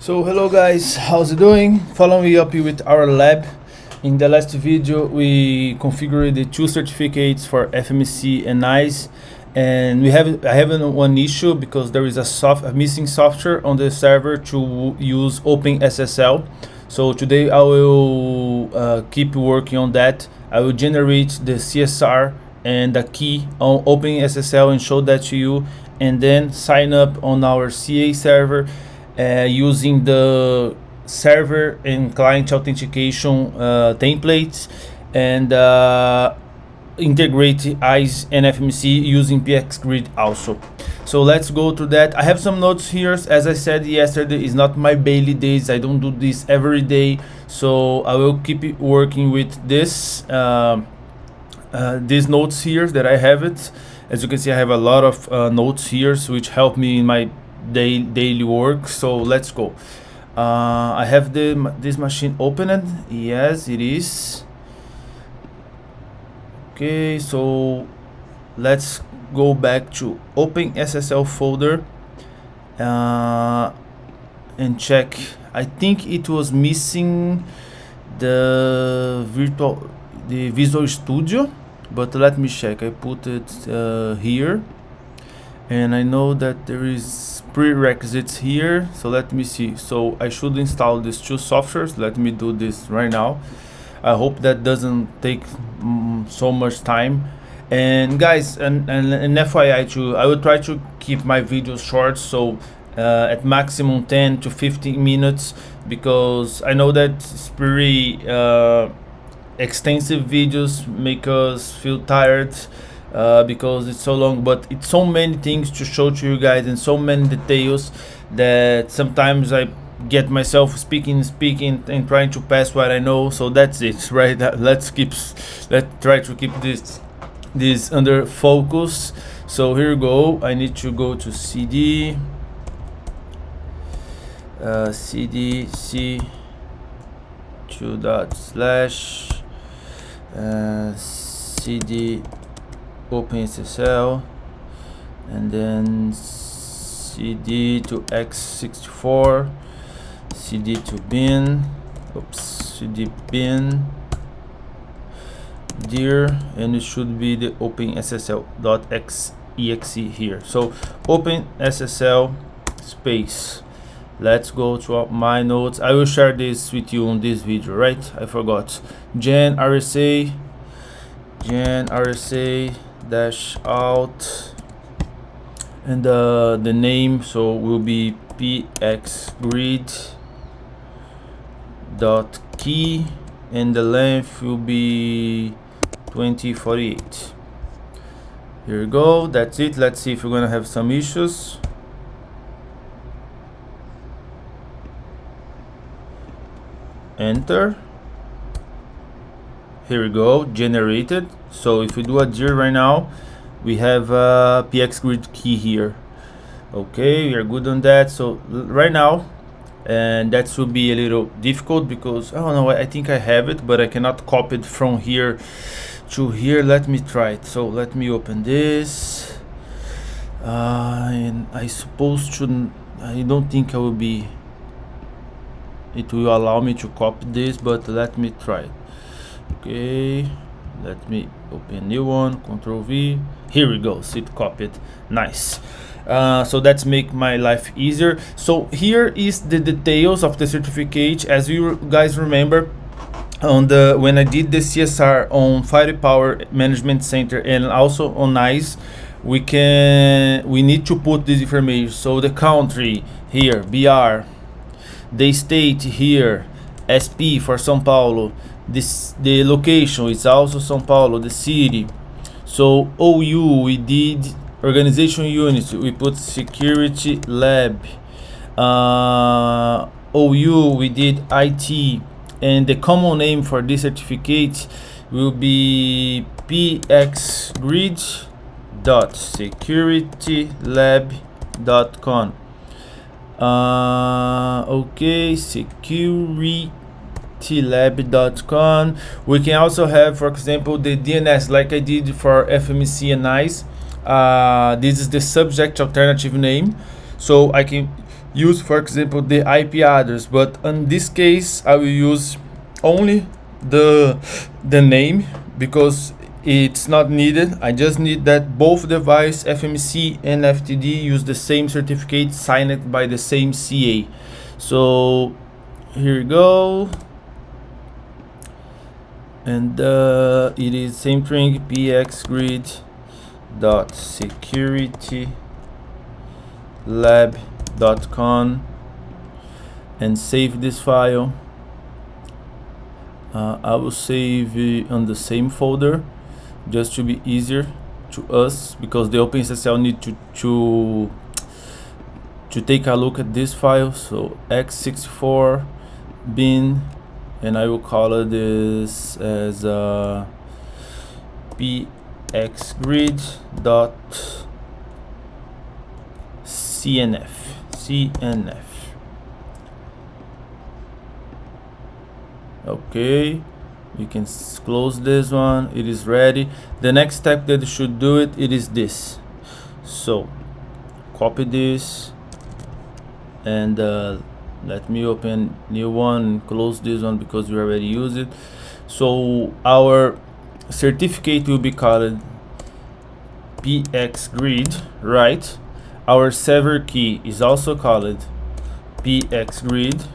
So hello guys, how's it doing? Following up with our lab. In the last video we configured the two certificates for FMC and NICE, and I have one issue because there is a missing software on the server to use OpenSSL. So today I will keep working on that. I will generate the CSR and the key on OpenSSL and show that to you, and then sign up on our CA server using the server and client authentication templates, and integrate ICE and FMC using Pxgrid also. So let's go to that. I have some notes here. As I said yesterday, it's not my daily days. I don't do this every day, so I will keep working with this these notes here that I have it. As you can see, I have a lot of notes here which help me in my daily work. So let's go. I have this machine opened. Yes, it is. Okay, so let's go back to OpenSSL folder and check. I think it was missing the Visual Studio, but let me check. I put it here, and I know that there is prerequisites here, so let me see. So I should install these two softwares. Let me do this right now. I hope that doesn't take so much time. And guys, and FYI too, I will try to keep my videos short, so at maximum 10 to 15 minutes, because I know that it's pretty extensive videos make us feel tired because it's so long, but it's so many things to show to you guys and so many details that sometimes I get myself speaking and trying to pass what I know. So that's it, right? Let's try to keep this under focus. So here we go. I need to go to cd c2 / cd OpenSSL, and then cd to x64, cd to bin, cd bin dir, and it should be the OpenSSL.exe here. So OpenSSL space. Let's go to my notes. I will share this with you on this video, right? I forgot. gen rsa dash out, and the name so will be Pxgrid.key, and the length will be 2048. Here we go. That's it. Let's see if we're gonna have some issues. Enter. Here we go, generated. So if we do a dir right now, we have a Pxgrid key here. Okay, we are good on that. So right now, and that should be a little difficult because I don't know, I think I have it, but I cannot copy it from here to here. Let me try it. So let me open this, and I suppose I don't think it will allow me to copy this, but let me try it. Okay, let me open new one, Control V. Here we go. See it copied. Nice. So that's make my life easier. So here is the details of the certificate. As you guys remember, on when I did the CSR on Firepower Management Center and also on NICE, we need to put this information. So the country here, BR, the state here, SP for São Paulo. The location is also São Paulo, the city. So OU, we did organization unit, we put security lab. OU, we did IT, and the common name for this certificate will be pxgrid.securitylab.com. Okay, securitylab.com. We can also have, for example, the DNS like I did for FMC and NICE. This is the subject alternative name, so I can use, for example, the IP address, but in this case I will use only the name because it's not needed. I just need that both device FMC and FTD use the same certificate signed by the same CA. So here we go, and it is same thing, pxgrid.securitylab.com, and save this file. I will save it on the same folder just to be easier to us, because the OpenSSL need to take a look at this file. So x64 bin, and I will call it this as pxgrid.cnf. Okay, you can close this one. It is ready. The next step that you should do it is this. So copy this, and let me open new one, close this one because we already used it. So our certificate will be called Pxgrid, right? Our server key is also called Pxgrid,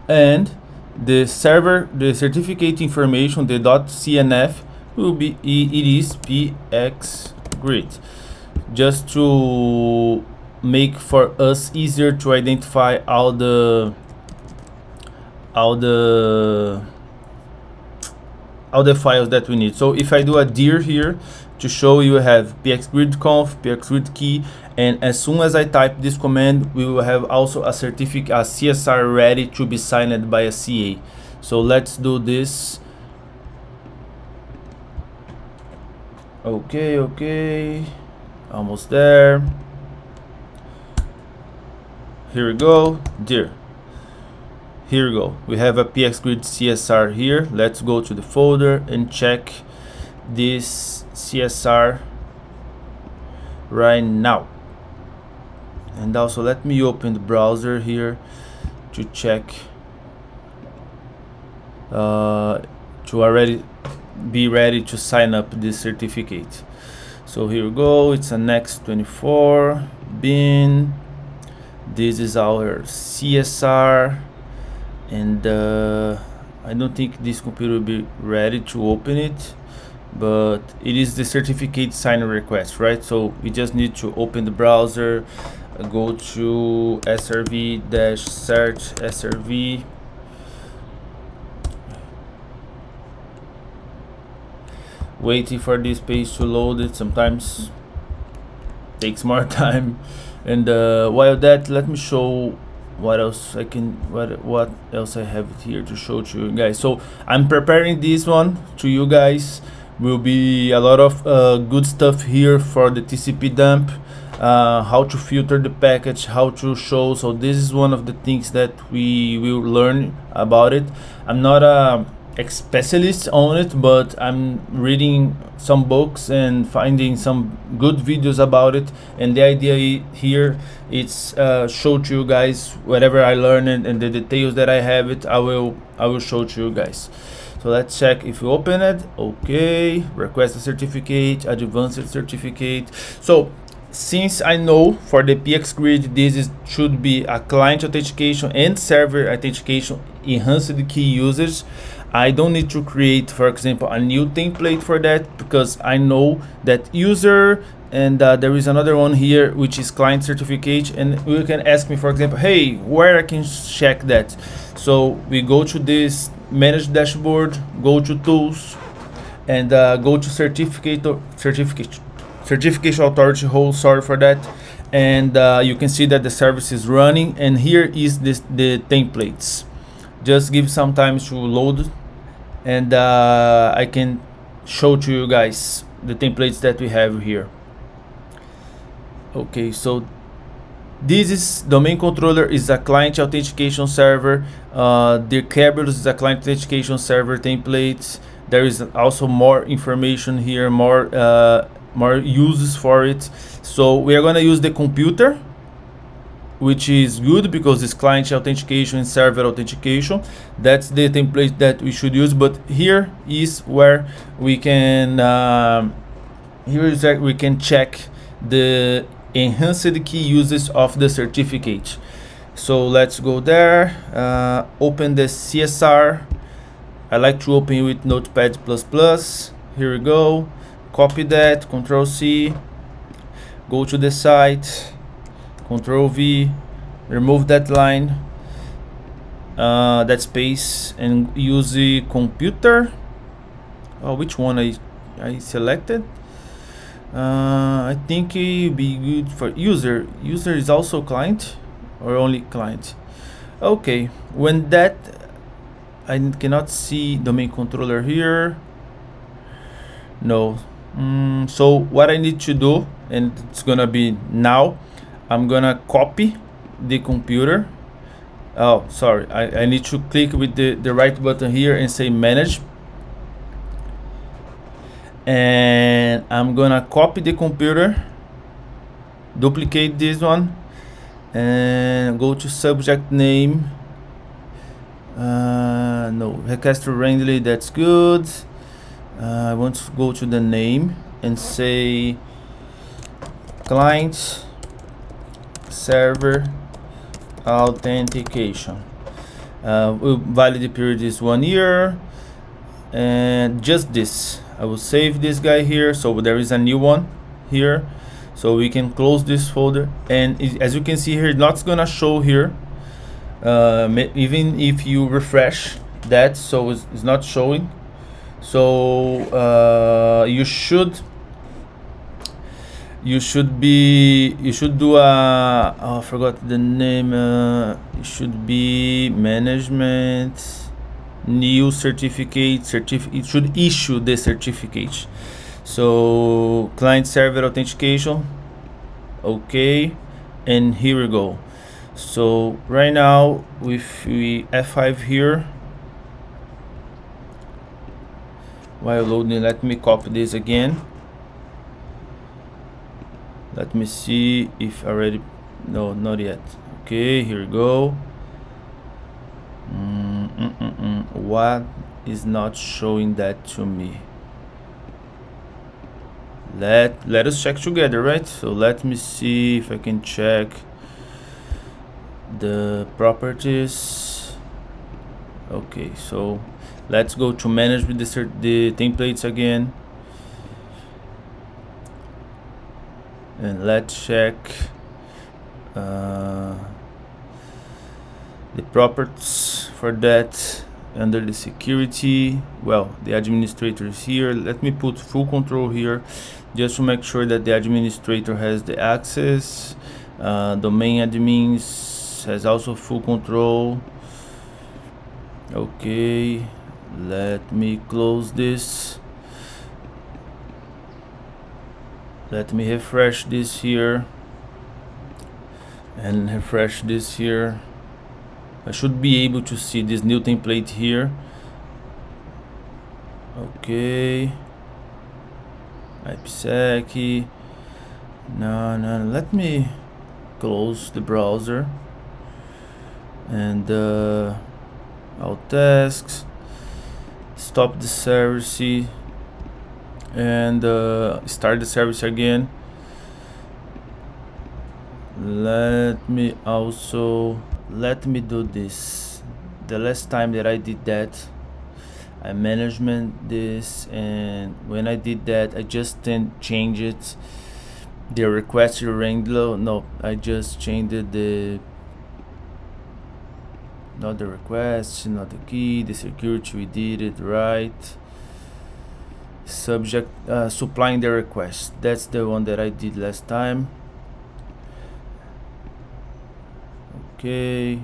and the certificate information, the .cnf, will be it is Pxgrid, just to make for us easier to identify all the files that we need. So if I do a dir here to show you have pxgrid.conf, pxgrid key, and as soon as I type this command, we will have also a certificate, a CSR ready to be signed by a CA. So let's do this. Okay, almost there. Here we go, dir. Here we go. We have a Pxgrid CSR here. Let's go to the folder and check this CSR right now. And also let me open the browser here to check to already be ready to sign up this certificate. So here we go. It's an X24 bin. This is our CSR, and I don't think this computer will be ready to open it, but it is the certificate sign request, right? So we just need to open the browser, go to srv-search srv, waiting for this page to load. It sometimes takes more time, and while that, let me show what else I can, what else I have here to show to you guys. So I'm preparing this one to you guys. Will be a lot of good stuff here for the TCP dump, how to filter the package, how to show. So this is one of the things that we will learn about it. I'm not a specialist on it, but I'm reading some books and finding some good videos about it, and the idea here is show to you guys whatever I learned, and the details that I have it, I will show to you guys. So let's check if we open it. Okay, request a certificate, advanced certificate. So since I know for the Pxgrid this should be a client authentication and server authentication enhanced key usage, I don't need to create, for example, a new template for that, because I know that user, and there is another one here which is client certificate, and you can ask me, for example, hey, where I can check that. So we go to this manage dashboard, go to tools, and go to certification authority hold, sorry for that, and you can see that the service is running, and here is the templates. Just give some time to load, and I can show to you guys the templates that we have here. Okay, so this is domain controller is a client authentication server. The Kerberos is a client authentication server template. There is also more information here, more uses for it. So we are going to use the computer which is good because it's client authentication and server authentication. That's the template that we should use. But here is where we can we can check the enhanced key uses of the certificate. So let's go there, open the CSR. I like to open with Notepad++. Here we go, copy that, Control C, go to the site, Control V, remove that line, that space, and use the computer. Oh, which one I selected? I think it would be good for user. User is also client or only client? Okay, when that, I cannot see domain controller here. No. So what I need to do, and it's gonna be now, I'm gonna copy the computer. Oh, sorry, I need to click with the right button here and say manage. And I'm gonna copy the computer, duplicate this one, and go to subject name. No, request randomly, that's good. I want to go to the name and say client server authentication. Validity period is 1 year, and just this. I will save this guy here, so there is a new one here, so we can close this folder. And as you can see here, it's not gonna show here, even if you refresh that, so it's not showing. So you should do a, oh, I forgot the name, it should be management new certificate. It should issue the certificate. So client server authentication, okay, and here we go. So right now with F5 here, while loading, let me copy this again. Let me see if already, no, not yet. Okay, here we go. What is not showing that to me? Let us check together, right? So let me see if I can check the properties. Okay, so let's go to manage with the templates again, and let's check the properties for that. Under the security, well, the administrator is here. Let me put full control here just to make sure that the administrator has the access. Domain admins has also full control. Okay, let me close this. Let me refresh this here and refresh this here. I should be able to see this new template here. Okay, IPsec. No, let me close the browser and all tasks, stop the service and start the service again. Let me do this. The last time that I did that, I managed this, and when I did that, I just changed it. The request to Wrangler, no, I just changed the not the request, not the key, the security, we did it right. Subject, supplying the request, that's the one that I did last time. Okay,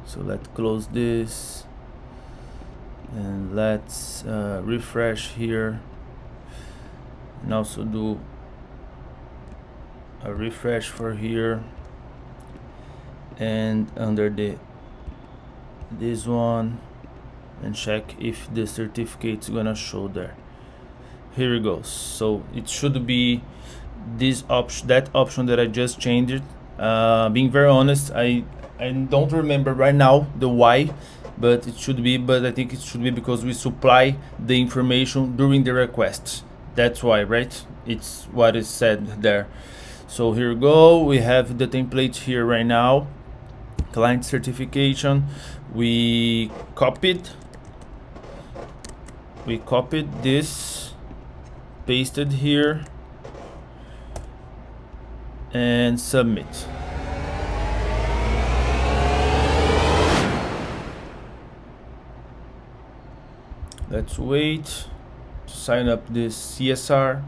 so let's close this and let's refresh here, and also do a refresh for here, and under this one, and check if the certificate's gonna show there. Here it goes. So it should be this option, that option that I just changed. Being very honest, I don't remember right now the why, but it should be, but I think it should be because we supply the information during the request. That's why, right? It's what is said there. So here we go, we have the template here right now, client certification. We copied this, pasted here, and submit. Let's wait to sign up this CSR.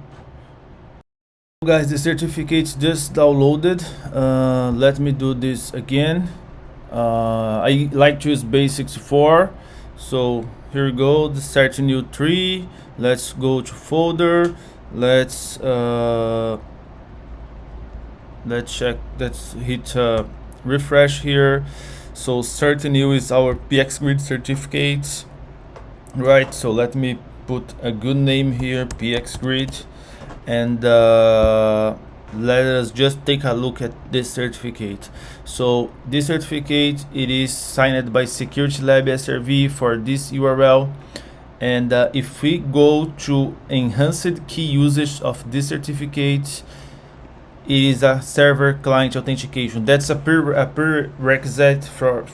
Guys, the certificates just downloaded. Let me do this again. I like to use base64, so here we go, the start new tree. Let's go to folder. Let's check, let's hit refresh here. So start new is our Pxgrid certificates, right? So let me put a good name here, Pxgrid, and let us just take a look at this certificate. So this certificate, it is signed by Security Lab SRV for this URL, and if we go to enhanced key usage of this certificate, it is a server client authentication. That's a prerequisite for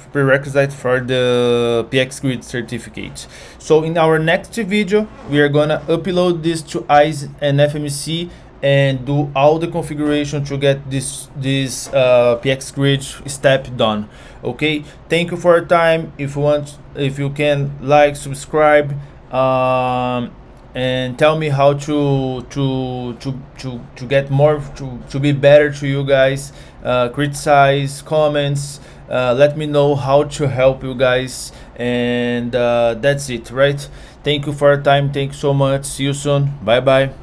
the Pxgrid certificate. So in our next video, we are gonna upload this to ICE and FMC and do all the configuration to get this Pxgrid step done. Okay, thank you for your time. If you can, like, subscribe, and tell me how to get more, to be better to you guys. Criticize, comments, let me know how to help you guys, and that's it, right? Thank you for your time. Thank you so much. See you soon. Bye bye.